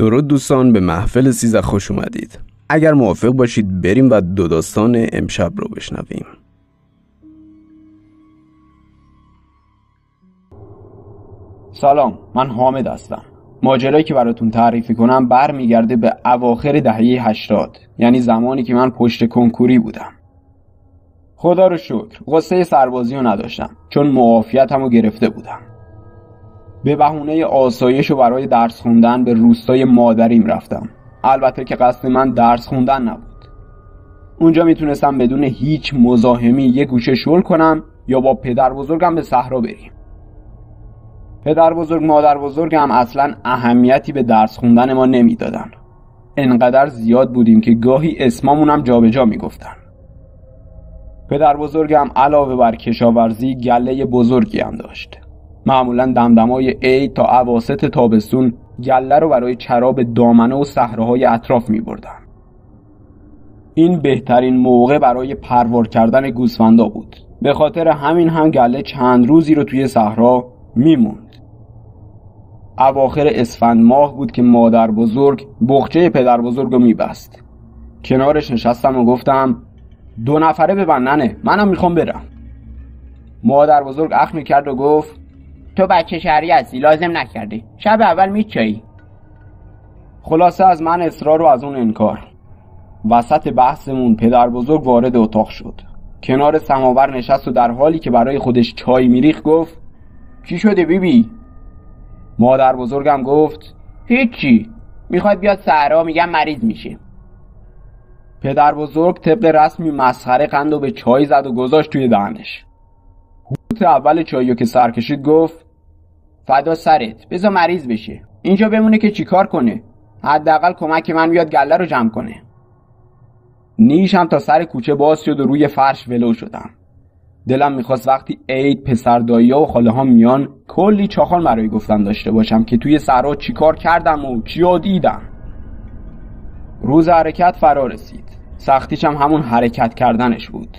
درود دوستان، به محفل 13 خوش اومدید. اگر موافق باشید بریم و دو داستان امشب رو بشنویم. سلام، من حامد هستم. ماجرایی که براتون تعریف کنم برمیگرده به اواخر دهه 80، یعنی زمانی که من پشت کنکوری بودم. خدا رو شکر قصه سربازی رو نداشتم، چون معافیتمو گرفته بودم. به بهونه آسایش و برای درس خوندن به روستای مادریم رفتم. البته که قصد من درس خوندن نبود. اونجا میتونستم بدون هیچ مزاحمی یه گوشه شل کنم یا با پدر بزرگم به صحرا بریم. پدر بزرگ مادر بزرگم اصلا اهمیتی به درس خوندن ما نمیدادن. انقدر زیاد بودیم که گاهی اسممونم جابجا میگفتن. پدر بزرگم علاوه بر کشاورزی گله بزرگی هم داشت. معمولا دمدمای عید تا اواسط تابستون گله رو برای چرا به دامنه و صحراهای اطراف می بردن. این بهترین موقع برای پروار کردن گوسفندا بود. به خاطر همین هم گله چند روزی رو توی صحرا میموند. اواخر اسفند ماه بود که مادر بزرگ بخچه پدر بزرگ رو میبست. کنارش نشستم و گفتم 2 نفره ببندنه، منم میخوام برم. مادر بزرگ اخ میکرد و گفت تو بچه شهری هستی، لازم نکردی، شب اول میچایی. خلاصه از من اصرار و از اون انکار. وسط بحثمون پدر بزرگ وارد اتاق شد. کنار سماور نشست و در حالی که برای خودش چای میریخت گفت چی شده بیبی؟ مادر بزرگم گفت هیچی، میخواد بیاد صحرا، میگم مریض میشه. پدر بزرگ طبق رسمی مسخره قندو به چای زد و گذاشت توی دهنش. هوت اول چایو که سر کشید گفت فدا سرت، بذار مریض بشه، اینجا بمونه که چیکار کنه؟ حداقل کمک من بیاد گله رو جمع کنه. نیشم تا سر کوچه باز شد و روی فرش ولو شدم. دلم میخواست وقتی عید پسر دایی‌ها و خاله ها میان کلی چاخان برای گفتن داشته باشم که توی صحرا چیکار کردم و چیا دیدم. روز حرکت فرا رسید. سختیش هم همون حرکت کردنش بود.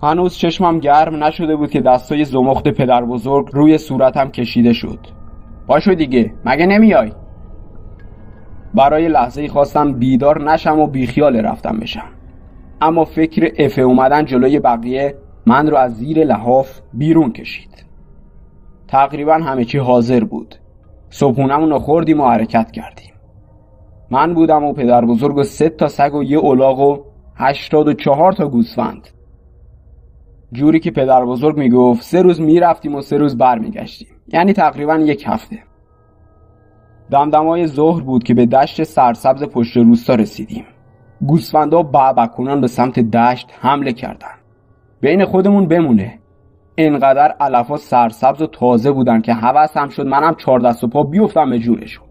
هنوز چشمم گرم نشده بود که دستای زمخت پدر بزرگ روی صورتم کشیده شد. پاشو دیگه، مگه نمیای؟ برای لحظه‌ای خواستم بیدار نشم و بیخیال رفتم بشم. اما فکر افه اومدن جلوی بقیه من رو از زیر لحاف بیرون کشید. تقریبا همه چی حاضر بود. صبحونمون رو خوردیم و حرکت کردیم. من بودم و پدر بزرگ و 3 تا سگ و 1 الاغ و 84 تا گوسفند. جوری که پدر بزرگ میگفت 3 روز میرفتیم و 3 روز بر میگشتیم، یعنی تقریبا 1 هفته. دمدمای ظهر بود که به دشت سرسبز پشت روستا رسیدیم. گوسفندا بعبع‌کنان به سمت دشت حمله کردن. بین خودمون بمونه. اینقدر علفا سرسبز و تازه بودن که هوسم شد منم 4 دست و پا بیفتم به جونشون.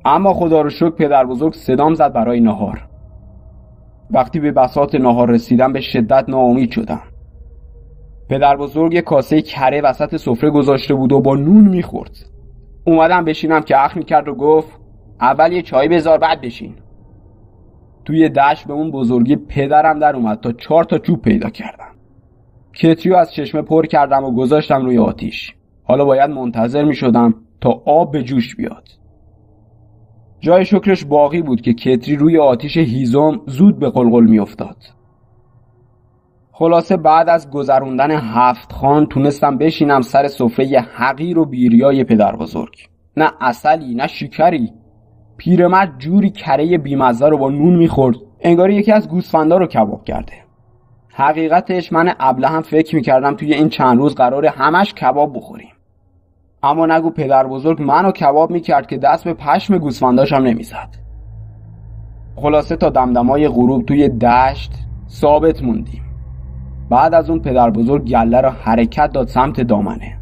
اما خدا رو شکر پدر بزرگ صدام زد برای نهار. وقتی به بساط نهار رسیدم به شدت ناامید شدم. پدر بزرگ یه کاسه کره وسط سفره گذاشته بود و با نون میخورد. اومدم بشینم که اخ میکرد و گفت اول یه چای بذار بعد بشین. توی دشت به اون بزرگی پدرم در اومد تا 4 تا چوب پیدا کردم. کتریو از چشمه پر کردم و گذاشتم روی آتیش. حالا باید منتظر میشدم تا آب به جوش بیاد. جای شکرش باقی بود که کتری روی آتیش هیزم زود به قلقل میافتاد. خلاصه بعد از گذروندن 7 خوان تونستم بشینم سر سفره حقیر و بیریای پدر بزرگ. نه عسلی نه شکری. پیرمرد جوری کره بیمزه رو با نون میخورد انگاری یکی از گوسفندا رو کباب کرده. حقیقتش من ابله هم فکر میکردم توی این چند روز قراره همش کباب بخوریم. اما نگو پدر بزرگ منو کباب میکرد که دست به پشم گوسفنداشم نمیزد. خلاصه تا دمدمای غروب توی دشت ثابت موندیم. بعد از اون پدر بزرگ گله رو حرکت داد سمت دامنه.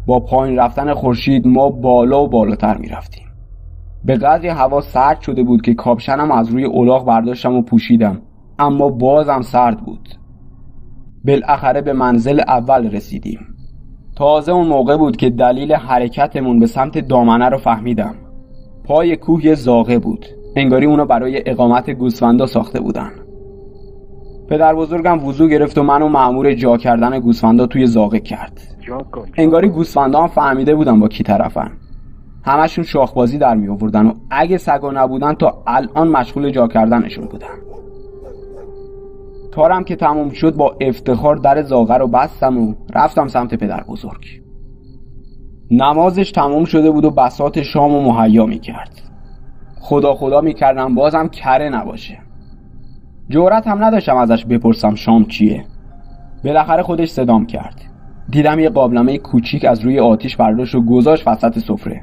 با پایین رفتن خورشید ما بالا و بالاتر میرفتیم. به قدری هوا سرد شده بود که کاپشنم از روی الاغ برداشتم و پوشیدم، اما بازم سرد بود. بالاخره به منزل اول رسیدیم. تازه اون موقع بود که دلیل حرکتمون به سمت دامنه رو فهمیدم. پای کوه یه زاغه بود، انگاری اونو برای اقامت گوسفندا ساخته بودن. پدر بزرگم وضو گرفت و منو مأمور جا کردن گوسفندا توی زاغه کرد. انگاری گوسفندا هم فهمیده بودن با کی طرفن. همشون شاخبازی در می آوردن و اگه سگا نبودن تا الان مشغول جا کردنشون بودن. کارم که تموم شد با افتخار در زاغه رو بستم و رفتم سمت پدر بزرگ. نمازش تموم شده بود و بساط شامو مهیا می کرد. خدا می کردم بازم کره نباشه. جرأت هم نداشتم ازش بپرسم شام چیه. بالاخره خودش صدام کرد. دیدم یه قابلمه کوچیک از روی آتیش برداشت و گذاشت وسط سفره.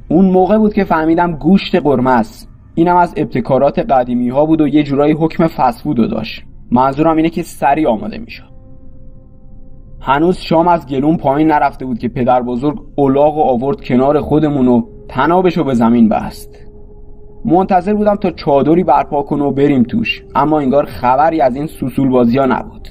اون موقع بود که فهمیدم گوشت قرمه است. اینم از ابتکارات قدیمی ها بود و یه جورایی حکم فست فود داشت. منظورم اینه که سریع آماده میشد. هنوز شام از گلوم پایین نرفته بود که پدر بزرگ الاغ و آورد کنار خودمون و تنابشو به زمین بست. منتظر بودم تا چادری برپا کنه و بریم توش، اما انگار خبری از این سوسول بازی ها نبود.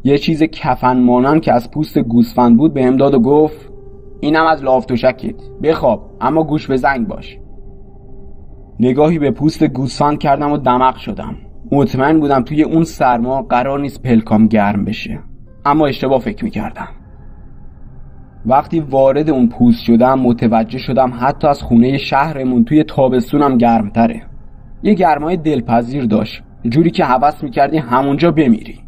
یه چیز کفن مانند که از پوست گوسفند بود بهم داد و گفت اینم از لافتوشکت، بخواب اما گوش به زنگ باش. نگاهی به پوست گوسفند کردم و دمق شدم. مطمئن بودم توی اون سرما قرار نیست پلکام گرم بشه، اما اشتباه فکر میکردم. وقتی وارد اون پوست شدم متوجه شدم حتی از خونه شهرمون توی تابستونم گرمتره. یه گرمای دلپذیر داشت، جوری که هوس میکردی همونجا بمیری.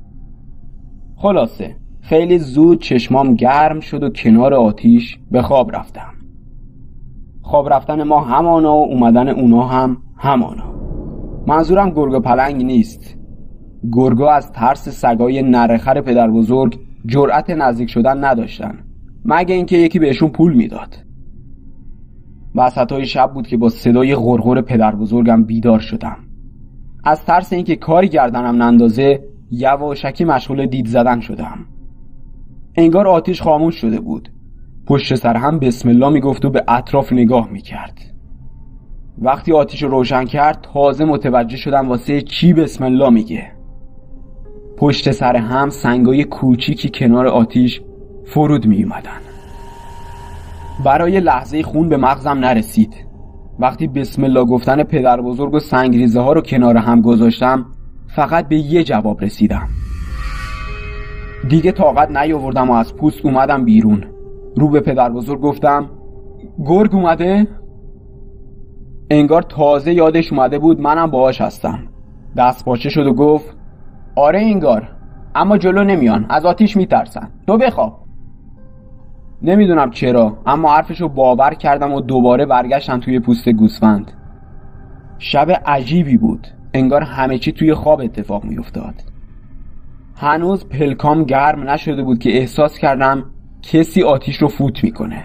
خلاصه خیلی زود چشمام گرم شد و کنار آتیش به خواب رفتم. خواب رفتن ما همانا و اومدن اونا هم همانا. منظورم گرگ و پلنگ نیست. گرگا از ترس سگای نرخر پدر بزرگ جرأت نزدیک شدن نداشتن، مگه اینکه یکی بهشون پول میداد. وسطای شب بود که با صدای غرغر پدر بزرگم بیدار شدم. از ترس اینکه کاری گردنم نندازه یواشکی مشغول دید زدن شدم. انگار آتیش خاموش شده بود. پشت سر هم بسم الله میگفت و به اطراف نگاه میکرد. وقتی آتیش رو روشن کرد تازه متوجه شدم واسه چی بسم الله میگه. پشت سر هم سنگای کوچیکی کنار آتیش فرود می اومدن. برای لحظه خون به مغزم نرسید. وقتی بسم الله گفتن پدر بزرگ و سنگریزه ها رو کنار هم گذاشتم فقط به یه جواب رسیدم. دیگه طاقت نیاوردم و از پوست اومدم بیرون. رو به پدر بزرگ گفتم گرگ اومده؟ انگار تازه یادش اومده بود منم باهاش هستم. دست پاچه شد و گفت آره انگار، اما جلو نمیان، از آتیش میترسن، تو بخواب. نمیدونم چرا اما حرفشو باور کردم و دوباره برگشتم توی پوست گوسفند. شب عجیبی بود، انگار همه چی توی خواب اتفاق میافتاد. هنوز پلکام گرم نشده بود که احساس کردم کسی آتیش رو فوت میکنه.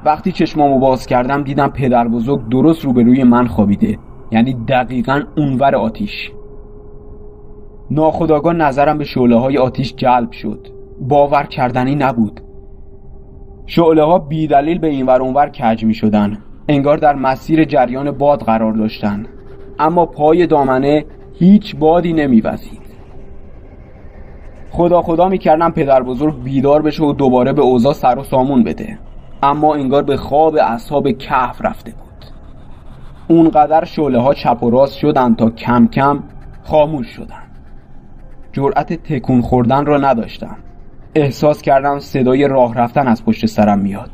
وقتی چشمامو باز کردم دیدم پدر بزرگ درست روبروی من خوابیده، یعنی دقیقاً اونور آتیش. ناخودآگاه نظرم به شعله‌های آتیش جلب شد. باور کردنی نبود. شعله‌ها بی دلیل به اینور اونور کج می‌شدن، انگار در مسیر جریان باد قرار داشتن، اما پای دامنه هیچ بادی نمی‌وزید. خدا می‌کردم پدر بزرگ بیدار بشه و دوباره به اوضاع سر و سامون بده، اما انگار به خواب اصحاب کهف رفته بود. اونقدر شعله‌ها چپ و راست شدن تا کم کم خاموش شدن. جرأت تکون خوردن را نداشتم. احساس کردم صدای راه رفتن از پشت سرم میاد.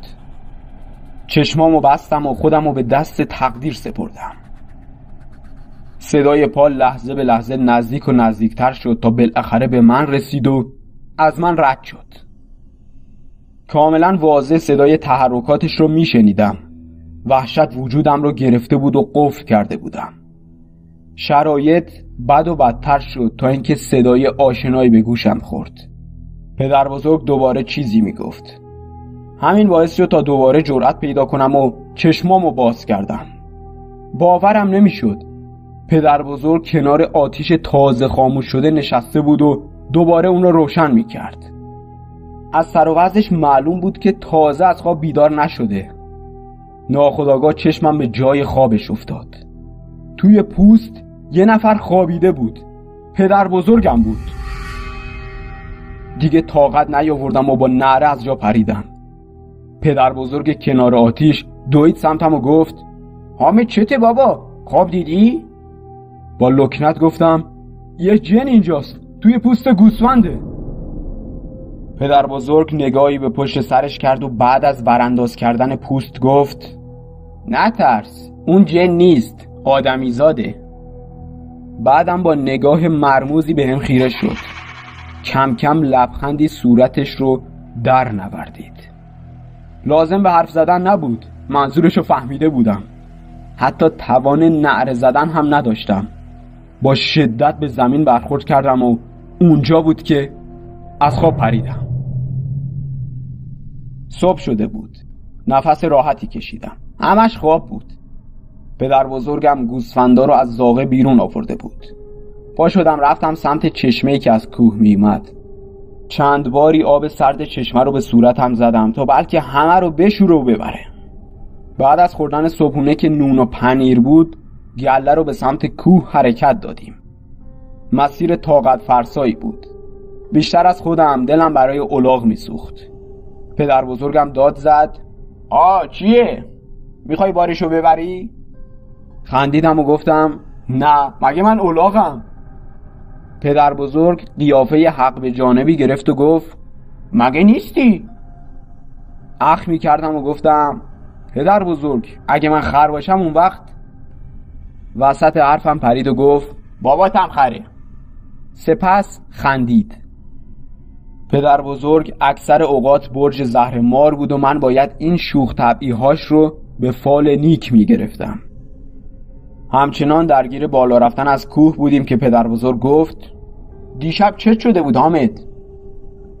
چشمامو بستم و خودمو به دست تقدیر سپردم. صدای پا لحظه به لحظه نزدیک و نزدیکتر شد تا بالاخره به من رسید و از من رد شد. کاملا واضح صدای تحرکاتش رو میشنیدم. وحشت وجودم رو گرفته بود و قفل کرده بودم. شرایط بد و بدتر شد تا اینکه صدای آشنایی به گوشم خورد. پدر بزرگ دوباره چیزی میگفت. همین باعث شد تا دوباره جرأت پیدا کنم و چشمامو باز کردم. باورم نمیشد. پدر بزرگ کنار آتیش تازه خاموش شده نشسته بود و دوباره اون رو روشن میکرد. از سر و وضعش معلوم بود که تازه از خواب بیدار نشده. ناخودآگاه چشمم به جای خوابش افتاد. توی پوست یه نفر خوابیده بود. پدر بزرگم بود. دیگه طاقت نیاوردم و با نعره از جا پریدم. پدر بزرگ کنار آتیش دوید سمتم و گفت حامد چته بابا؟ خواب دیدی؟ با لکنت گفتم یه جن اینجاست، توی پوست گوسفنده. پدر بزرگ نگاهی به پشت سرش کرد و بعد از برانداز کردن پوست گفت نترس، اون جن نیست، آدمیزاده. بعدم با نگاه مرموزی به هم خیره شد. کم کم لبخندی صورتش رو در نوردید. لازم به حرف زدن نبود، منظورشو فهمیده بودم. حتی توان نعره زدن هم نداشتم. با شدت به زمین برخورد کردم و اونجا بود که از خواب پریدم. صبح شده بود. نفس راحتی کشیدم. همش خواب بود. پدر بزرگم گوسفندا رو از زاغه بیرون آورده بود. پا شدم رفتم سمت چشمه‌ای که از کوه میومد. چند باری آب سرد چشمه رو به صورتم زدم تا بلکه همه رو بشوره و ببره. بعد از خوردن صبحونه که نون و پنیر بود، گله رو به سمت کوه حرکت دادیم. مسیر طاقت فرسایی بود. بیشتر از خودم دلم برای الاغ میسوخت. پدر بزرگم داد زد چیه؟ میخوای بارشو ببری؟ خندیدم و گفتم نه، مگه من الاغم؟ پدر بزرگ قیافه حق به جانبی گرفت و گفت مگه نیستی؟ اخ میکردم و گفتم پدر بزرگ اگه من خر باشم اون وقت. وسط حرفم پرید و گفت باباتم خره. سپس خندید. پدر بزرگ اکثر اوقات برج زهرمار بود و من باید این شوخ طبعی‌هاش رو به فال نیک میگرفتم. همچنان درگیر بالا رفتن از کوه بودیم که پدر بزرگ گفت دیشب چه شده بود حامد؟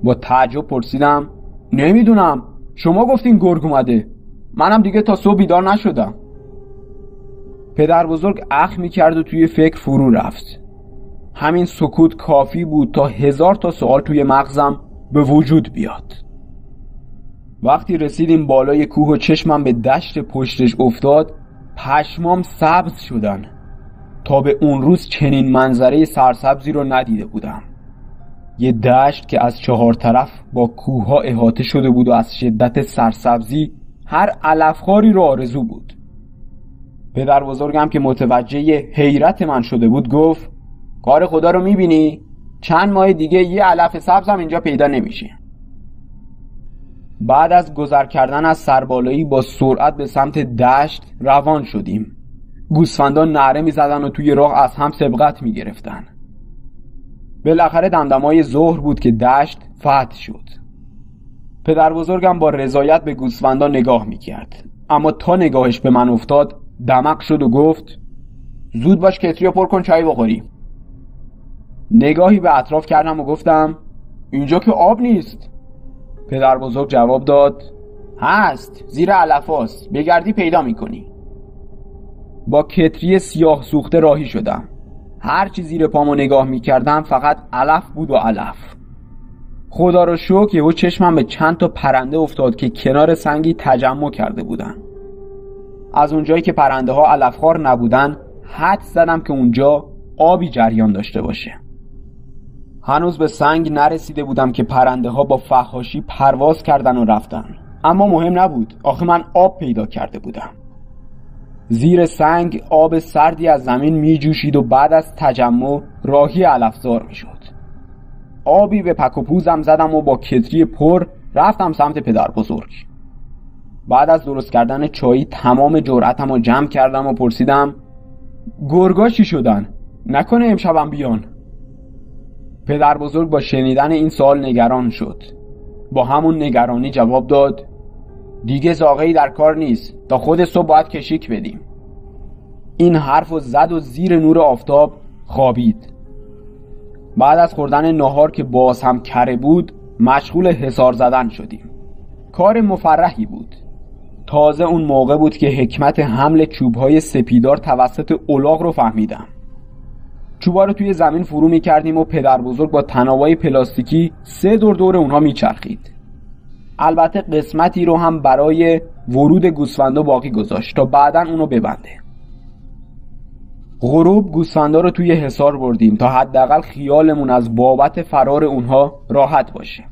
با تعجب پرسیدم نمیدونم، شما گفتین گرگ اومده، منم دیگه تا صبح بیدار نشدم. پدر بزرگ اخ میکرد و توی فکر فرو رفت. همین سکوت کافی بود تا 1000 تا سوال توی مغزم به وجود بیاد. وقتی رسیدیم بالای کوه و چشمم به دشت پشتش افتاد، پشمام سبز شدن. تا به اون روز چنین منظره سرسبزی رو ندیده بودم. یه دشت که از 4 طرف با کوه‌ها احاطه شده بود و از شدت سرسبزی هر علفخواری رو آرزو بود. پدر بزرگم که متوجه حیرت من شده بود گفت کار خدا رو میبینی؟ چند ماه دیگه یه علف سبزم اینجا پیدا نمیشه. بعد از گذر کردن از سربالایی با سرعت به سمت دشت روان شدیم. گوسفندان نعره میزدن و توی راه از هم سبقت میگرفتن. بالاخره دمدمای ظهر بود که دشت فتح شد. پدر بزرگم با رضایت به گوسفندان نگاه میکرد، اما تا نگاهش به من افتاد دمق شد و گفت زود باش کتری رو پر کن چای بخوری. نگاهی به اطراف کردم و گفتم اینجا که آب نیست. پدر بزرگ جواب داد هست، زیر علفاست، بگردی پیدا میکنی. با کتری سیاه سوخته راهی شدم. هر چی زیر پامو نگاه میکردم فقط علف بود و علف. خدا رو شکر یهو چشمم به چند تا پرنده افتاد که کنار سنگی تجمع کرده بودن. از اونجایی که پرنده ها علفخوار نبودن حدس زدم که اونجا آبی جریان داشته باشه. هنوز به سنگ نرسیده بودم که پرنده ها با فحاشی پرواز کردن و رفتن. اما مهم نبود، آخه من آب پیدا کرده بودم. زیر سنگ آب سردی از زمین می جوشید و بعد از تجمع راهی علفزار می شد. آبی به پک و پوزم زدم و با کتری پر رفتم سمت پدر بزرگ. بعد از درست کردن چایی تمام جرأتم رو جمع کردم و پرسیدم گرگا چی شدن؟ نکنه امشبم بیان؟ پدر بزرگ با شنیدن این سوال نگران شد. با همون نگرانی جواب داد دیگه زاغه‌ای در کار نیست، تا خود صبح باید کشیک بدیم. این حرفو زد و زیر نور آفتاب خوابید. بعد از خوردن ناهار که باز هم کره بود مشغول حصار زدن شدیم. کار مفرحی بود. تازه اون موقع بود که حکمت حمل چوبهای سپیدار توسط الاغ رو فهمیدم. چوبا رو توی زمین فرو می کردیم و پدر بزرگ با تنابای پلاستیکی 3 دور اونها می چرخید. البته قسمتی رو هم برای ورود گوسفندا باقی گذاشت تا بعداً اونو ببنده. غروب گوسفندا رو توی حصار بردیم تا حداقل خیالمون از بابت فرار اونها راحت باشه.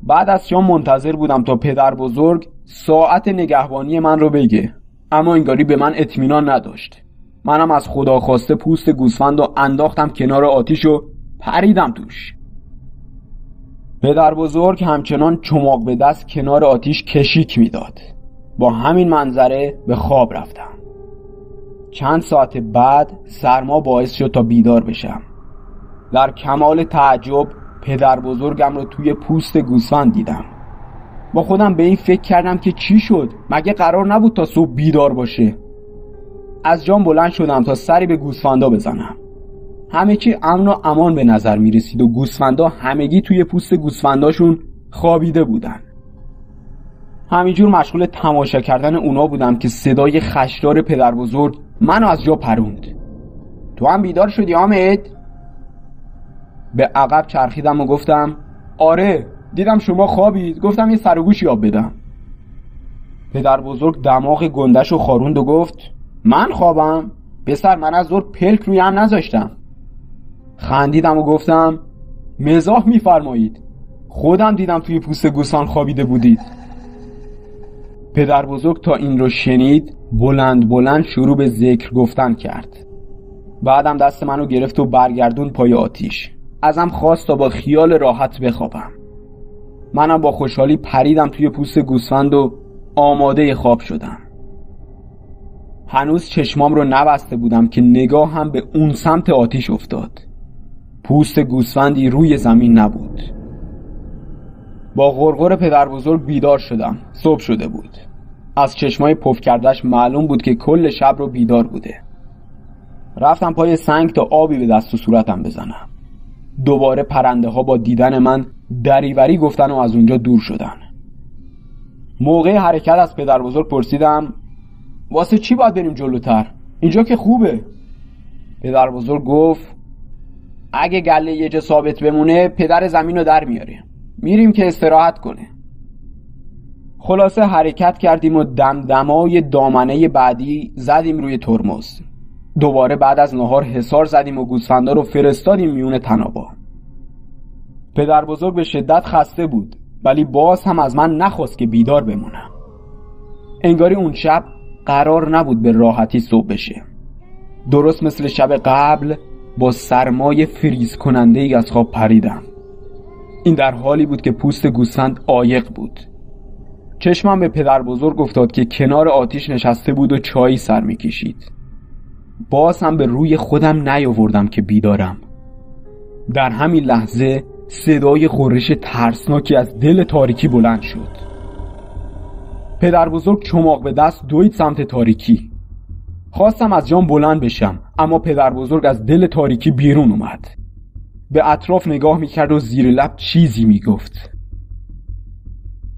بعد از شام منتظر بودم تا پدر بزرگ ساعت نگهبانی من رو بگه، اما انگاری به من اطمینان نداشت. منم از خدا خواسته پوست گوسفند رو انداختم کنار آتیش و پریدم توش. پدر بزرگ همچنان چماق به دست کنار آتیش کشیک میداد. با همین منظره به خواب رفتم. چند ساعت بعد سرما باعث شد تا بیدار بشم. در کمال تعجب پدر بزرگم رو توی پوست گوسفند دیدم. با خودم به این فکر کردم که چی شد؟ مگه قرار نبود تا صبح بیدار باشه؟ از جام بلند شدم تا سری به گوسفندا بزنم. همه چی امن و امان به نظر می رسید و گوسفندا همگی توی پوست گوسفنداشون خوابیده بودن. همینجور مشغول تماشا کردن اونا بودم که صدای خشدار پدر بزرگ منو از جا پروند. تو هم بیدار شدی حامد؟ به عقب چرخیدم و گفتم آره، دیدم شما خوابید، گفتم یه سر و گوشی آب بدم. پدر بزرگ دماغ گندشو خاروند و گفت من خوابم؟ پسر، من از ظهر پلک روی هم نذاشتم. خندیدم و گفتم مزاح میفرمایید، خودم دیدم توی پوست گوسفند خوابیده بودید. پدر بزرگ تا این رو شنید بلند بلند شروع به ذکر گفتن کرد. بعدم دست منو گرفت و برگردون پای آتیش. ازم خواست تا با خیال راحت بخوابم. منم با خوشحالی پریدم توی پوست گوسفند و آماده خواب شدم. هنوز چشمام رو نبسته بودم که نگاه هم به اون سمت آتیش افتاد. پوست گوسفندی روی زمین نبود. با غرغر پدر بزرگ بیدار شدم. صبح شده بود. از چشمای پف کردش معلوم بود که کل شب رو بیدار بوده. رفتم پای سنگ تا آبی به دست و صورتم بزنم. دوباره پرنده ها با دیدن من دریوری گفتن و از اونجا دور شدن. موقع حرکت از پدر بزرگ پرسیدم واسه چی باید بریم جلوتر؟ اینجا که خوبه. پدر بزرگ گفت اگه گله یه جا ثابت بمونه پدر زمین رو در میاره. میریم که استراحت کنه. خلاصه حرکت کردیم و دمدمای دامنه بعدی زدیم روی ترمز. دوباره بعد از نهار حصار زدیم و گوسفندا رو فرستادیم میون تنابا. پدر بزرگ به شدت خسته بود، ولی باز هم از من نخواست که بیدار بمونم. انگاری اون شب قرار نبود به راحتی صبح بشه. درست مثل شب قبل با سرمای فریز کننده ای از خواب پریدم. این در حالی بود که پوست گوسفند عایق بود. چشمم به پدر بزرگ افتاد که کنار آتیش نشسته بود و چایی سر میکشید. باز هم به روی خودم نیاوردم که بیدارم. در همین لحظه صدای غرش ترسناکی از دل تاریکی بلند شد. پدر بزرگ چماق به دست دوید سمت تاریکی. خواستم از جام بلند بشم، اما پدر بزرگ از دل تاریکی بیرون اومد. به اطراف نگاه میکرد و زیر لب چیزی میگفت.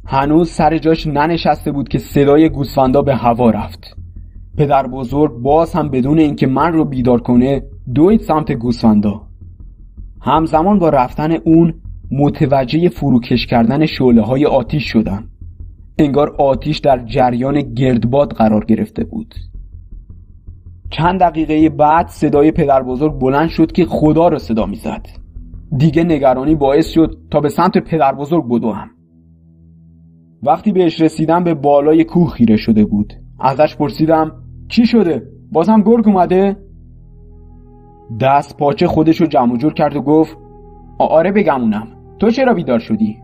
هنوز سر جاش ننشسته بود که صدای گوسفندا به هوا رفت. پدر بزرگ باز هم بدون اینکه من رو بیدار کنه دوید سمت گوسفندا. همزمان با رفتن اون متوجه فروکش کردن شعله‌های آتیش شدم. انگار آتیش در جریان گردباد قرار گرفته بود. چند دقیقه بعد صدای پدر بزرگ بلند شد که خدا رو صدا میزد. دیگه نگرانی باعث شد تا به سمت پدر بزرگ بدوم. وقتی بهش رسیدم به بالای کوه خیره شده بود. ازش پرسیدم چی شده؟ بازم گرگ اومده؟ دست پاچه خودشو جمع جور کرد و گفت آره بگمونم، تو چرا بیدار شدی؟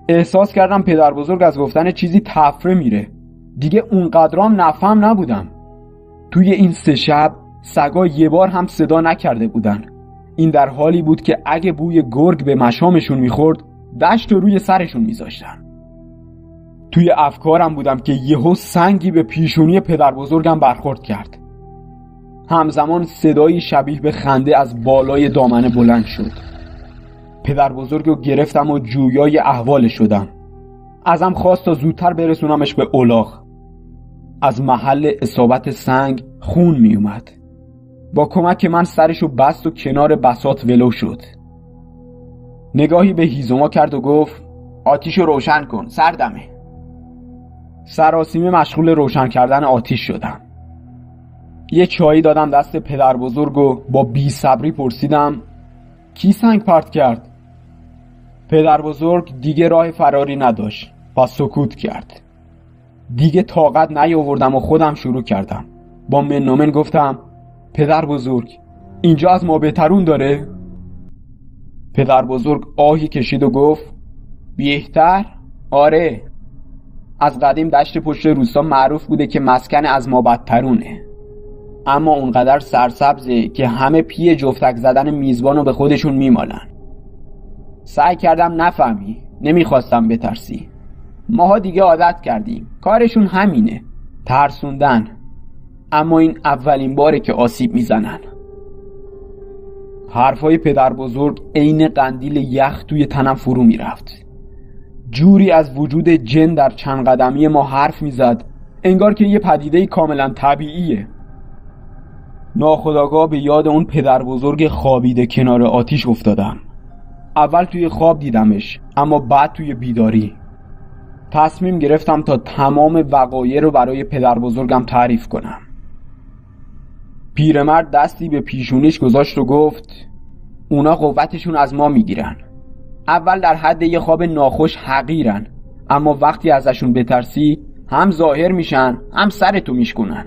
احساس کردم پدر بزرگ از گفتن چیزی تفره میره. دیگه اونقدرام نفهم نبودم. توی این 3 شب سگا یه بار هم صدا نکرده بودن. این در حالی بود که اگه بوی گرگ به مشامشون میخورد دشت رو روی سرشون میذاشتن. توی افکارم بودم که یهو سنگی به پیشونی پدر بزرگم برخورد کرد. همزمان صدایی شبیه به خنده از بالای دامنه بلند شد. پدر بزرگ رو گرفتم و جویای احوال شدم. ازم خواست تا زودتر برسونمش به الاغ. از محل اصابت سنگ خون می اومد. با کمک من سرشو بست و کنار بساط ولو شد. نگاهی به هیزوما کرد و گفت آتیشو روشن کن، سردمه. سراسیمه مشغول روشن کردن آتیش شدم. یه چایی دادم دست پدر بزرگ و با بی صبری پرسیدم کی سنگ پرت کرد؟ پدر بزرگ دیگه راه فراری نداشت، پس سکوت کرد. دیگه طاقت نیاوردم و خودم شروع کردم. با منومن گفتم پدر بزرگ اینجا از ما بهترون داره؟ پدر بزرگ آهی کشید و گفت بهتر؟ آره. از قدیم دشت پشت روستا معروف بوده که مسکن از ما بدترونه، اما اونقدر سرسبزه که همه پی جفتک زدن میزبانو به خودشون میمالن. سعی کردم نفهمی، نمیخواستم بترسی. ماها دیگه عادت کردیم، کارشون همینه، ترسوندن. اما این اولین باره که آسیب میزنن. حرفای پدر بزرگ عین قندیل یخ توی تنم فرو میرفت. جوری از وجود جن در چند قدمی ما حرف میزد انگار که یه پدیده کاملا طبیعیه. ناخودآگاه به یاد اون پدر بزرگ خوابیده کنار آتیش افتادم. اول توی خواب دیدمش، اما بعد توی بیداری. تصمیم گرفتم تا تمام وقایع رو برای پدر بزرگم تعریف کنم. پیرمرد دستی به پیشونیش گذاشت و گفت اونا قوتشون از ما میگیرن. اول در حد یه خواب ناخوش حقیرن، اما وقتی ازشون بترسی هم ظاهر میشن هم سرتو میشکنن.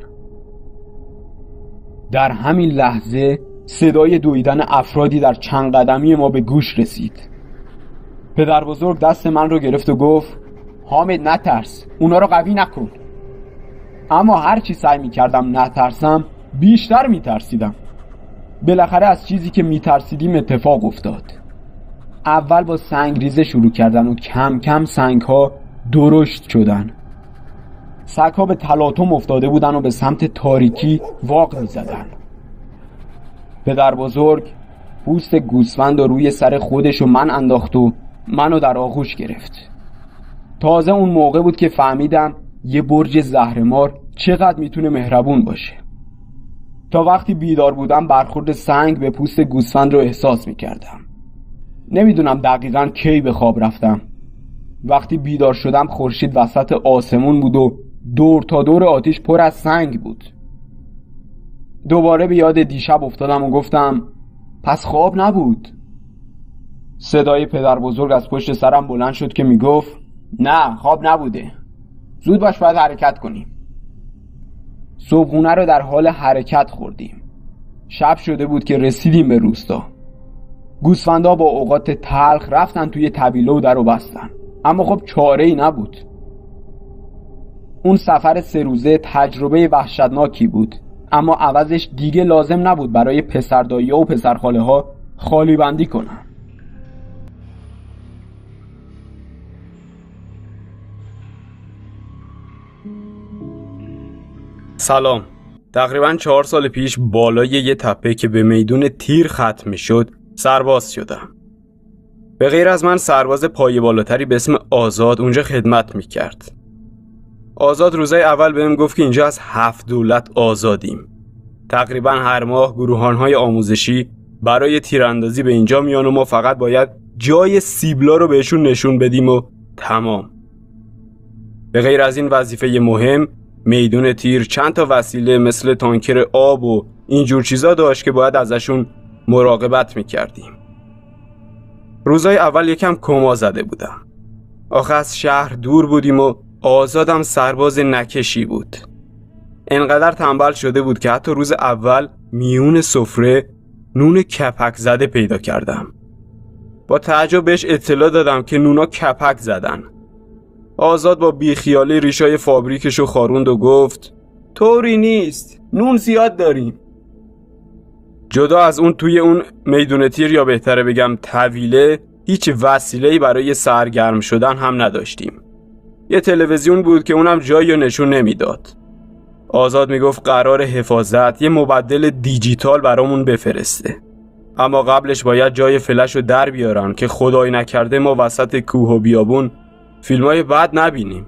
در همین لحظه صدای دویدن افرادی در چند قدمی ما به گوش رسید. پدر بزرگ دست من رو گرفت و گفت حامد نترس، اونا رو قوی نکن. اما هر چی سعی میکردم نترسم بیشتر میترسیدم. بالاخره از چیزی که میترسیدیم اتفاق افتاد. اول با سنگریزه شروع کردن و کم کم سنگ‌ها درشت شدن. سگ‌ها به تلاطم افتاده بودن و به سمت تاریکی واق می‌زدن. پدر بزرگ پوست گوسفند رو روی سر خودش و من انداخت و منو در آغوش گرفت. تازه اون موقع بود که فهمیدم یه برج زهرمار چقدر میتونه مهربون باشه. تا وقتی بیدار بودم برخورد سنگ به پوست گوسفند رو احساس میکردم. نمیدونم دقیقاً کی به خواب رفتم. وقتی بیدار شدم خورشید وسط آسمون بود و دور تا دور آتیش پر از سنگ بود. دوباره به یاد دیشب افتادم و گفتم پس خواب نبود. صدای پدر بزرگ از پشت سرم بلند شد که میگفت نه خواب نبوده، زود باش باید حرکت کنیم. صبحونه رو در حال حرکت خوردیم. شب شده بود که رسیدیم به روستا. گوسفندا با اوقات تلخ رفتن توی طویله و در رو بستن، اما خب چاره‌ای نبود. اون سفر 3 روزه تجربه وحشتناکی بود، اما عوضش دیگه لازم نبود برای پسردایی‌ها و پسرخاله ها خالی بندی کنن. سلام. تقریباً 4 سال پیش بالای یه تپه که به میدون تیر ختم می‌شد سرباز شدم. به غیر از من سرباز پایه بالاتری به اسم آزاد اونجا خدمت می‌کرد. آزاد روزای اول بهم گفت که اینجا از 7 دولت آزادیم. تقریباً هر ماه گروهان‌های آموزشی برای تیراندازی به اینجا میان و ما فقط باید جای سیبلا رو بهشون نشون بدیم و تمام. به غیر از این وظیفه مهم، میدون تیر چند تا وسیله مثل تانکر آب و اینجور چیزا داشت که باید ازشون مراقبت میکردیم. روزای اول یکم کما زده بودم. آخه از شهر دور بودیم و آزادم سرباز نکشی بود. انقدر تنبل شده بود که حتی روز اول میون سفره نون کپک زده پیدا کردم. با تعجب بهش اطلاع دادم که نونا کپک زدن. آزاد با بیخیالی ریشای فابریکشو خاروند و گفت طوری نیست، نون زیاد داریم. جدا از اون توی اون میدون تیر یا بهتره بگم طویله هیچ وسیله‌ای برای سرگرم شدن هم نداشتیم. یه تلویزیون بود که اونم جایی نشون نمیداد. آزاد میگفت قرار حفاظت یه مبدل دیجیتال برامون بفرسته، اما قبلش باید جای فلش رو در بیارن که خدای نکرده ما وسط کوه و بیابون فیلمای بد نبینیم.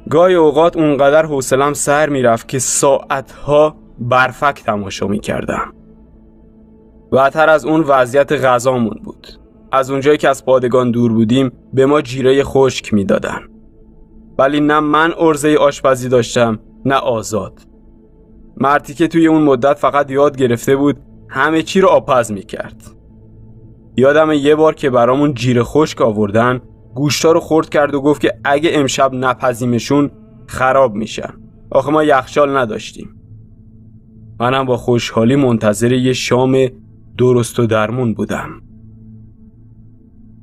گاهی اوقات اونقدر حوصله‌ام سر میرفت که ساعتها برفک تماشا میکردم. بدتر از اون وضعیت غذامون بود. از اونجایی که از پادگان دور بودیم به ما جیره خشک میدادن، ولی نه من عرضه آشپزی داشتم نه آزاد. مرتی که توی اون مدت فقط یاد گرفته بود همه چی رو آبپز میکرد. یادم یه بار که برامون جیره خشک آوردن گوشتا رو خرد کرد و گفت که اگه امشب نپزیمشون خراب میشن. آخه ما یخچال نداشتیم. منم با خوشحالی منتظر یه شام درست و درمون بودم.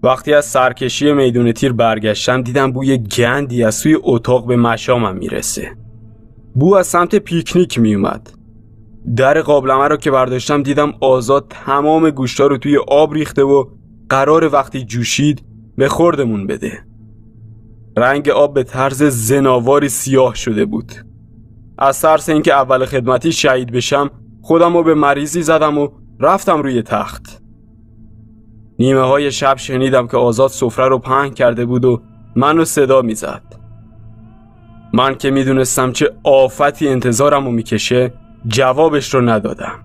وقتی از سرکشی میدون تیر برگشتم دیدم بوی گندی از سوی اتاق به مشامم میرسه. بو از سمت پیکنیک میومد. در قابلمه رو که برداشتم دیدم آزاد تمام گوشتا رو توی آب ریخته و قرار وقتی جوشید به خوردمون بده. رنگ آب به طرز زناواری سیاه شده بود. از ترس اینکه اول خدمتی شهید بشم خودم رو به مریضی زدم و رفتم روی تخت. نیمه های شب شنیدم که آزاد سفره رو پهن کرده بود و منو صدا میزد. من که میدونستم چه آفتی انتظارم رو میکشه جوابش رو ندادم.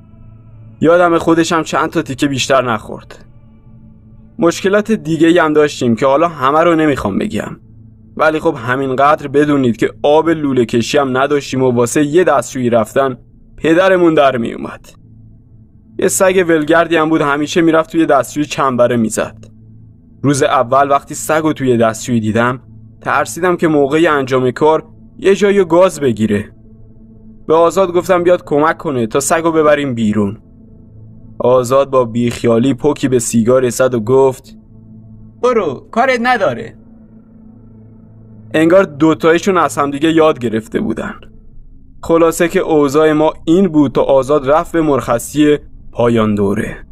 یادم خودشم چند تا تیکه بیشتر نخورد. مشکلات دیگه هم داشتیم که حالا همه رو نمیخوام بگم، ولی خب همینقدر بدونید که آب لوله کشی هم نداشتیم و واسه یه دستشویی رفتن پدرمون در می اومد. یه سگ ولگردی هم بود همیشه میرفت توی دستشویی چنبره میزد. روز اول وقتی سگو توی دستشویی دیدم ترسیدم که موقع انجام کار یه جای گاز بگیره. به آزاد گفتم بیاد کمک کنه تا سگو ببریم بیرون. آزاد با بیخیالی پوکی به سیگار زد و گفت برو کارت نداره. انگار دوتایشون از همدیگه یاد گرفته بودن. خلاصه که اوضاع ما این بود تا آزاد رفت به مرخصی پایان دوره.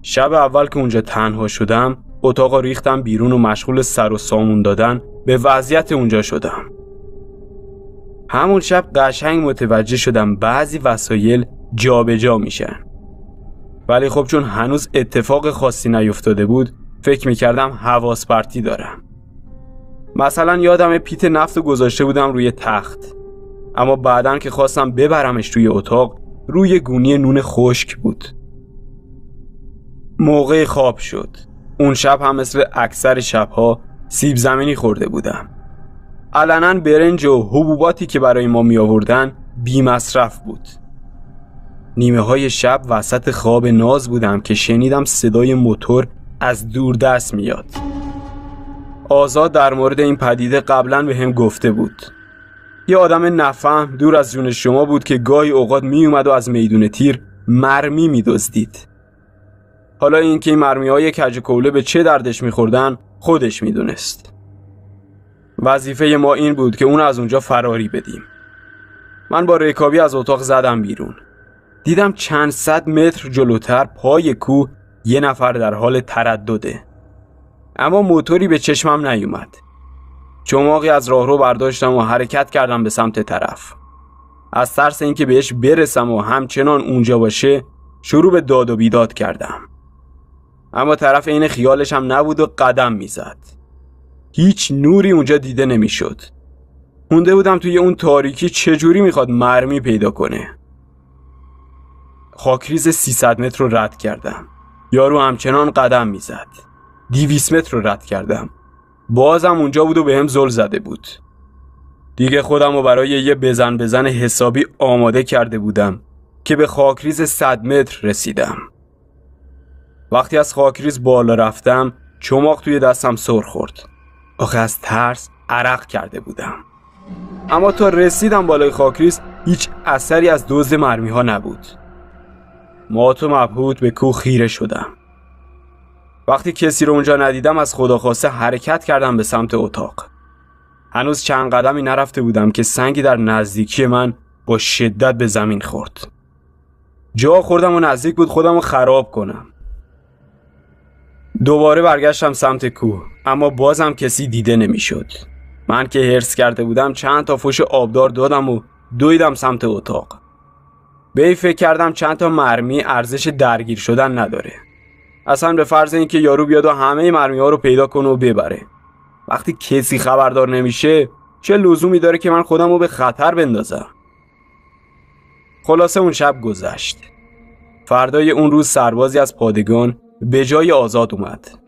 شب اول که اونجا تنها شدم اتاق ریختم بیرون و مشغول سر و سامون دادن به وضعیت اونجا شدم. همون شب قشنگ متوجه شدم بعضی وسایل جابجا میشن، ولی خب چون هنوز اتفاق خاصی نیفتاده بود فکر میکردم حواس پرتی دارم. مثلا یادم پیت نفت گذاشته بودم روی تخت، اما بعدن که خواستم ببرمش توی اتاق روی گونی نون خشک بود. موقع خواب شد. اون شب هم مثل اکثر شبها سیب زمینی خورده بودم. علنا برنج و حبوباتی که برای ما می آوردن بی مصرف بود. نیمه های شب وسط خواب ناز بودم که شنیدم صدای موتور از دور دست میاد. آزاد در مورد این پدیده قبلا به هم گفته بود. یه آدم نفهم دور از جون شما بود که گاهی اوقات می اومد و از میدون تیر مرمی می دزدید. حالا اینکه این مرمی‌های کج کوله به چه دردش می‌خوردن خودش می‌دونست. وظیفه ما این بود که اون از اونجا فراری بدیم. من با رکابی از اتاق زدم بیرون. دیدم چند صد متر جلوتر پای کوه یه نفر در حال تردده. اما موتوری به چشمم نیومد. چماقی از راهرو برداشتم و حرکت کردم به سمت طرف. از ترس اینکه بهش برسم و همچنان اونجا باشه شروع به داد و بیداد کردم. اما طرف این خیالش هم نبود و قدم میزد. هیچ نوری اونجا دیده نمیشد. مونده بودم توی اون تاریکی چجوری میخواد مرمی پیدا کنه. خاکریز 300 متر رو رد کردم. یارو همچنان قدم میزد. 200 متر رو رد کردم. بازم اونجا بود و بهم زل زده بود. دیگه خودم رو برای یه بزن حسابی آماده کرده بودم که به خاکریز 100 متر رسیدم. وقتی از خاکریز بالا رفتم چماق توی دستم سر خورد. آخه از ترس عرق کرده بودم. اما تا رسیدم بالای خاکریز هیچ اثری از دزد مرمی ها نبود. مات و مبهوت به کوه خیره شدم. وقتی کسی رو اونجا ندیدم از خدا خواسته حرکت کردم به سمت اتاق. هنوز چند قدمی نرفته بودم که سنگی در نزدیکی من با شدت به زمین خورد. جا خوردم و نزدیک بود خودم رو خراب کنم. دوباره برگشتم سمت کوه، اما بازم کسی دیده نمیشد. من که هرس کرده بودم چند تا فوش آبدار دادم و دویدم سمت اتاق. به این فکر کردم چند تا مرمی ارزش درگیر شدن نداره. اصلا به فرض اینکه یارو بیاد و همه مرمی ها رو پیدا کنه و ببره. وقتی کسی خبردار نمیشه چه لزومی داره که من خودم رو به خطر بندازم؟ خلاصه اون شب گذشت. فردای اون روز سربازی از پادگان به جای آزاد اومد.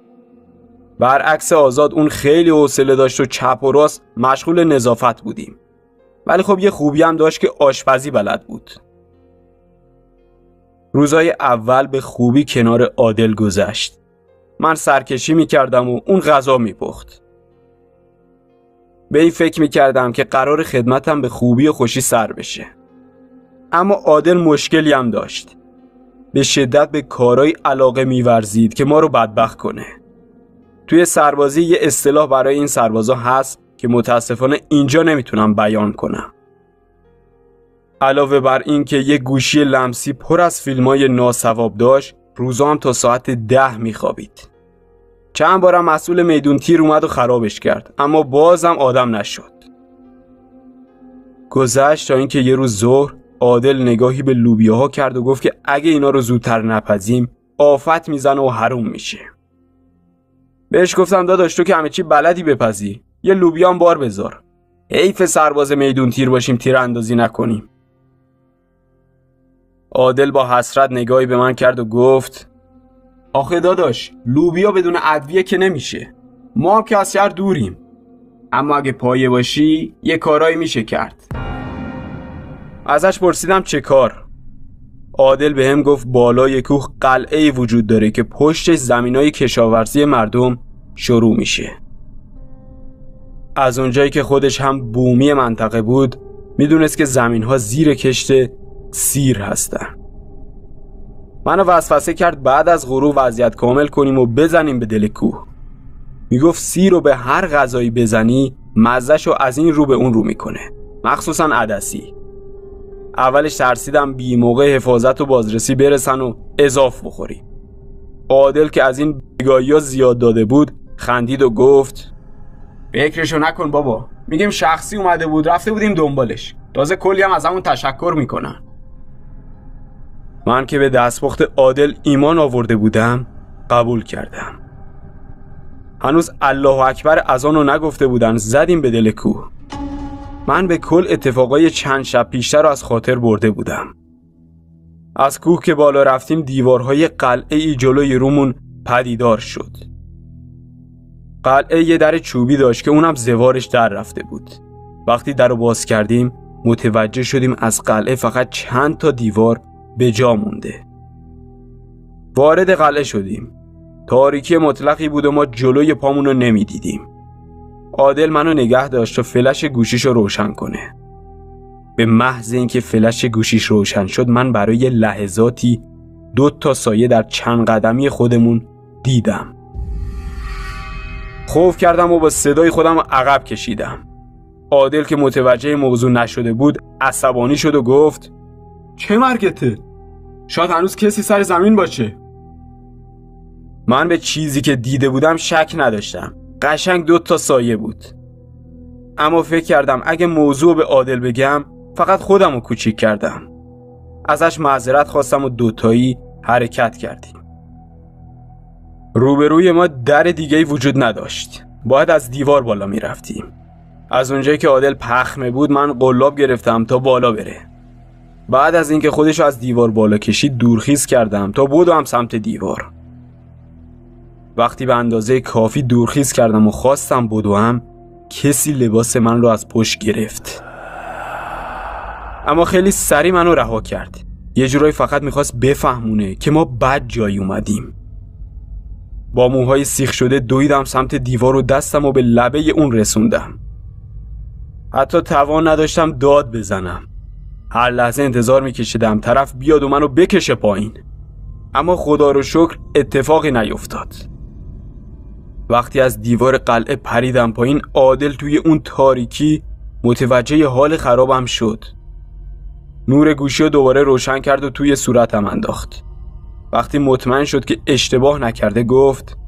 برعکس آزاد اون خیلی حوصله داشت و چپ و راست مشغول نظافت بودیم. ولی خب یه خوبی هم داشت که آشپزی بلد بود. روزای اول به خوبی کنار عادل گذشت. من سرکشی میکردم و اون غذا میپخت. به این فکر میکردم که قرار خدمتم به خوبی و خوشی سر بشه. اما عادل مشکلی هم داشت. به شدت به کارهای علاقه می‌ورزید که ما رو بدبخت کنه. توی سربازی یه اصطلاح برای این سربازا هست که متاسفانه اینجا نمیتونم بیان کنم. علاوه بر این که یه گوشی لمسی پر از فیلمای ناثواب داشت، روزا هم تا ساعت 10 میخوابید. چند بارم مسئول میدون تیر اومد و خرابش کرد، اما بازم آدم نشد. گذشت تا اینکه یه روز ظهر عادل نگاهی به لوبیاها کرد و گفت که اگه اینا رو زودتر نپزیم آفت میزنه و حروم میشه. بهش گفتم داداش تو که همه چی بلدی بپزی، یه لوبیا هم بار بذار. حیف سرباز میدون تیر باشیم تیر اندازی نکنیم. عادل با حسرت نگاهی به من کرد و گفت آخه داداش لوبیا بدون ادویه که نمیشه. ما هم که از شهر دوریم. اما اگه پایه باشی یه کارایی میشه کرد. ازش پرسیدم چه کار؟ عادل بهم گفت بالای کوه قلعه‌ای وجود داره که پشتش زمینای کشاورزی مردم شروع میشه. از اونجایی که خودش هم بومی منطقه بود میدونست که زمینها زیر کشت سیر هستن. منو وسوسه کرد بعد از غروب وضعیت کامل کنیم و بزنیم به دل کوه. میگفت سیر رو به هر غذایی بزنی مزه‌شو از این رو به اون رو میکنه، مخصوصا عدسی. اولش ترسیدم بی موقع حفاظت و بازرسی برسن و اضاف بخوریم. عادل که از این بگاهی‌ها زیاد داده بود خندید و گفت فکرشو نکن بابا، میگیم شخصی اومده بود رفته بودیم دنبالش، تازه کلی هم از همون تشکر میکنن. من که به دستپخت عادل ایمان آورده بودم قبول کردم. هنوز الله اکبر اذان رو نگفته بودن زدیم به دل کوه. من به کل اتفاقای چند شب پیشتر رو از خاطر برده بودم. از کوه که بالا رفتیم دیوارهای قلعه‌ای جلوی رومون پدیدار شد. قلعه یه در چوبی داشت که اونم زوارش در رفته بود. وقتی در رو باز کردیم متوجه شدیم از قلعه فقط چند تا دیوار به جا مونده. وارد قلعه شدیم. تاریکی مطلقی بود و ما جلوی پامون رو نمی دیدیم. عادل منو نگه داشت و فلش گوشیش رو روشن کنه. به محض اینکه فلش گوشیش روشن شد من برای لحظاتی 2 سایه در چند قدمی خودمون دیدم. خوف کردم و با صدای خودم عقب کشیدم. عادل که متوجه موضوع نشده بود عصبانی شد و گفت چه مرگته؟ شاید هنوز کسی سر زمین باشه. من به چیزی که دیده بودم شک نداشتم. قشنگ 2 سایه بود. اما فکر کردم اگه موضوع به عادل بگم فقط خودم رو کوچیک کردم. ازش معذرت خواستم و 2 تایی حرکت کردیم. روبروی ما در دیگه‌ای وجود نداشت. باید از دیوار بالا می رفتیم. از اونجایی که عادل پخمه بود من قلاب گرفتم تا بالا بره. بعد از اینکه خودش از دیوار بالا کشید دورخیز کردم تا بدوم سمت دیوار. وقتی به اندازه کافی دورخیز کردم و خواستم بدوم کسی لباس من رو از پشت گرفت. اما خیلی سریع منو رها کرد. یه جورایی فقط میخواست بفهمونه که ما بد جایی اومدیم. با موهای سیخ شده دویدم سمت دیوار و دستم رو به لبه اون رسوندم. حتی توان نداشتم داد بزنم. هر لحظه انتظار میکشیدم طرف بیاد و منو بکشه پایین. اما خدا رو شکر اتفاقی نیفتاد. وقتی از دیوار قلعه پریدم پایین عادل توی اون تاریکی متوجه حال خرابم شد. نور گوشی رو دوباره روشن کرد و توی صورتم انداخت. وقتی مطمئن شد که اشتباه نکرده گفت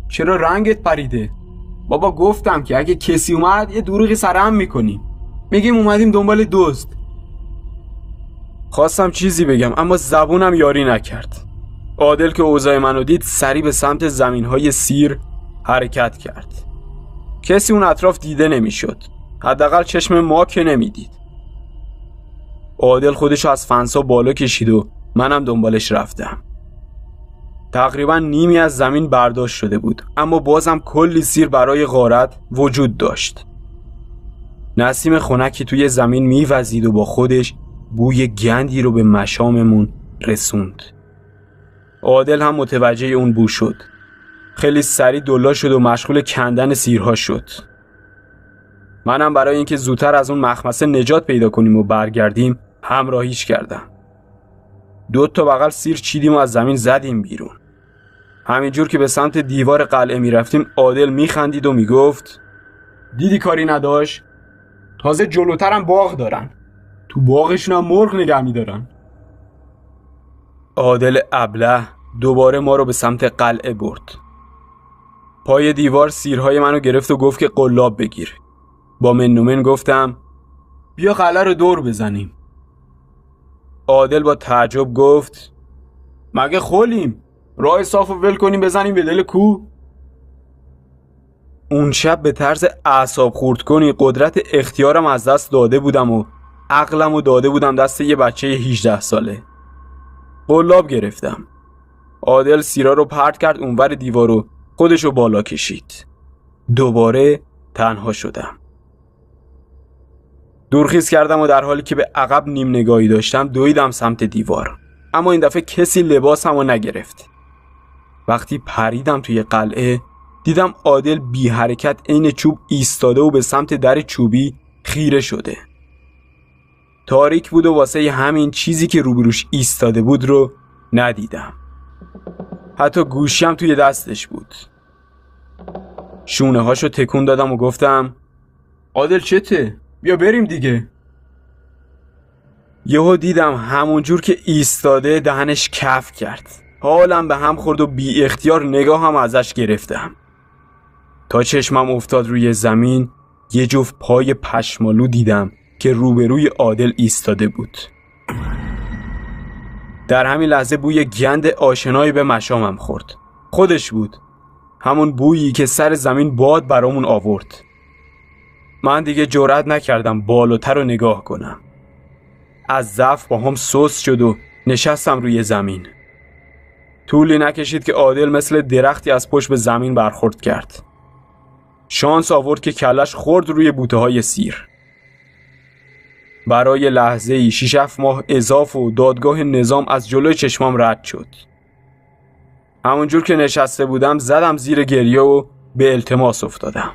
چرا رنگت پریده؟ بابا گفتم که اگه کسی اومد یه دروغی سرهم میکنیم. میگیم اومدیم دنبال دزد. خواستم چیزی بگم اما زبونم یاری نکرد. عادل که اوضاع منو دید سریع به سمت زمینهای سیر حرکت کرد. کسی اون اطراف دیده نمیشد. حداقل چشم ما که نمیدید. عادل خودشو از فنسا بالا کشید و منم دنبالش رفتم. تقریبا نیمی از زمین برداشت شده بود اما بازم کلی سیر برای غارت وجود داشت. نسیم خنکی توی زمین میوزید و با خودش بوی گندی رو به مشاممون رسوند. عادل هم متوجه اون بو شد. خیلی سریع دلا شد و مشغول کندن سیرها شد. منم برای اینکه زودتر از اون مخمسه نجات پیدا کنیم و برگردیم همراهیش کردم. 2 تا بغل سیر چیدیم و از زمین زدیم بیرون. همینجور که به سمت دیوار قلعه میرفتیم عادل میخندید و میگفت دیدی کاری نداشت؟ تازه جلوترم باغ دارن، تو باغشون هم مرغ نگه میدارن. عادل ابله دوباره ما رو به سمت قلعه برد. پای دیوار سیرهای منو گرفت و گفت که قلاب بگیر. با من گفتم بیا قلعه رو دور بزنیم. عادل با تعجب گفت مگه خولیم؟ راه صافو ول کنیم بزنیم به دل کوه؟ اون شب به طرز اعصاب خورد کنی قدرت اختیارم از دست داده بودم و عقلمو داده بودم دست یه بچه 18 ساله. قلاب گرفتم. عادل سیرا رو پرت کرد اونور دیوارو، خودشو بالا کشید. دوباره تنها شدم. دورخیز کردم و در حالی که به عقب نیم نگاهی داشتم دویدم سمت دیوار. اما این دفعه کسی لباسمو نگرفت. وقتی پریدم توی قلعه دیدم عادل بی حرکت عین چوب ایستاده و به سمت در چوبی خیره شده. تاریک بود و واسه همین چیزی که روبروش ایستاده بود رو ندیدم. حتی گوشیم توی دستش بود. شونه هاشو تکون دادم و گفتم عادل چته؟ بیا بریم دیگه. یهو دیدم همونجور که ایستاده دهنش کف کرد. حالم به هم خورد و بی اختیار نگاهم ازش گرفتم. تا چشمم افتاد روی زمین یه جفت پای پشمالو دیدم که روبروی عادل ایستاده بود. در همین لحظه بوی گند آشنایی به مشامم خورد. خودش بود. همون بویی که سر زمین باد برامون آورد. من دیگه جرئت نکردم بالاتر رو نگاه کنم. از ضعف باهام سست شد و نشستم روی زمین. طولی نکشید که عادل مثل درختی از پشت به زمین برخورد کرد. شانس آورد که کلش خورد روی بوته های سیر. برای لحظه‌ای 6-7 ماه اضاف و دادگاه نظام از جلوی چشمام رد شد. همونجور که نشسته بودم زدم زیر گریه و به التماس افتادم.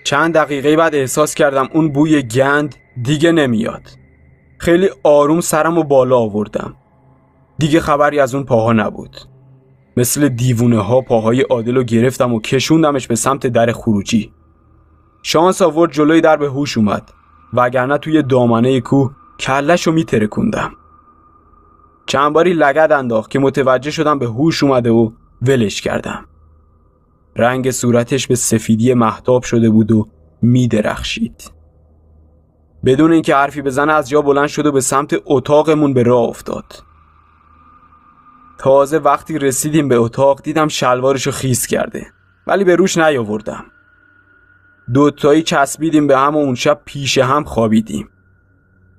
چند دقیقه بعد احساس کردم اون بوی گند دیگه نمیاد. خیلی آروم سرمو بالا آوردم. دیگه خبری از اون پاها نبود. مثل دیوونه ها پاهای عادل رو گرفتم و کشوندمش به سمت در خروجی. شانس آورد جلوی در به هوش اومد، وگرنه توی دامنه کوه کله‌شو میترکوندم. چند باری لگد انداخت که متوجه شدم به هوش اومده و ولش کردم. رنگ صورتش به سفیدی مهتاب شده بود و میدرخشید. بدون اینکه حرفی بزنه از جا بلند شد و به سمت اتاقمون به راه افتاد. تازه وقتی رسیدیم به اتاق دیدم شلوارشو خیس کرده، ولی به روش نیاوردم. دوتایی چسبیدیم به هم و اون شب پیش هم خوابیدیم.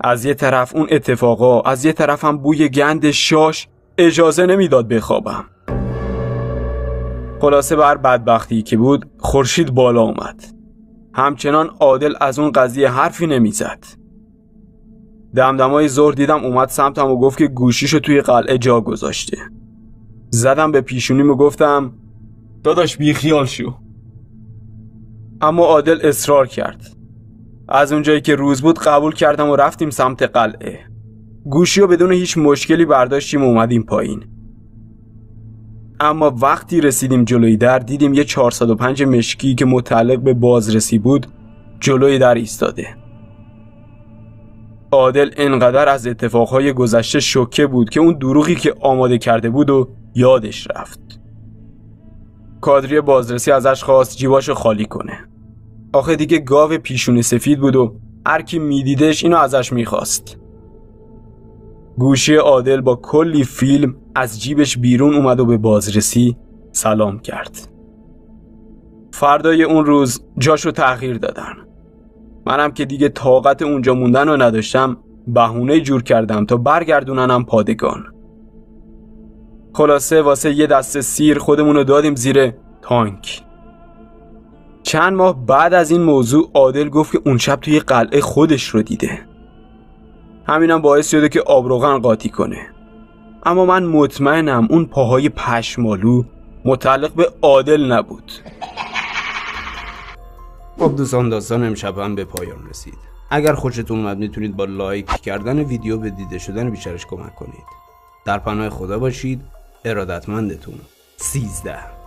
از یه طرف اون اتفاقا، از یه طرف هم بوی گند شاش اجازه نمیداد بخوابم. خلاصه بر بدبختی که بود خورشید بالا اومد. همچنان عادل از اون قضیه حرفی نمیزد. دمدمای ظهر دیدم اومد سمتم و گفت که گوشیشو توی قلعه جا گذاشته. زدم به پیشونیم و گفتم داداش بی خیال شو. اما عادل اصرار کرد. از اونجایی که روز بود قبول کردم و رفتیم سمت قلعه. گوشیو بدون هیچ مشکلی برداشتیم و اومدیم پایین. اما وقتی رسیدیم جلوی در دیدیم یه 405 مشکی که متعلق به بازرسی بود جلوی در ایستاده. عادل انقدر از اتفاقهای گذشته شوکه بود که اون دروغی که آماده کرده بود و یادش رفت. کادری بازرسی ازش خواست جیباشو خالی کنه. آخه دیگه گاو پیشون سفید بود و هر کی میدیدش اینو ازش میخواست. گوشی عادل با کلی فیلم از جیبش بیرون اومد و به بازرسی سلام کرد. فردای اون روز جاشو تغییر دادن. منم که دیگه طاقت اونجا موندن رو نداشتم بهونه جور کردم تا برگردوننم پادگان. خلاصه واسه یه دسته سیر خودمونو دادیم زیر تانک. چند ماه بعد از این موضوع عادل گفت که اون شب توی قلعه خودش رو دیده. همینم باعث شده که آب روغن قاطی کنه. اما من مطمئنم اون پاهای پشمالو متعلق به عادل نبود. خب دوستان داستان امشب هم به پایان رسید. اگر خوشتون اومد میتونید با لایک کردن ویدیو به دیده شدن بیشترش کمک کنید. در پناه خدا باشید. ارادتمندتون. 13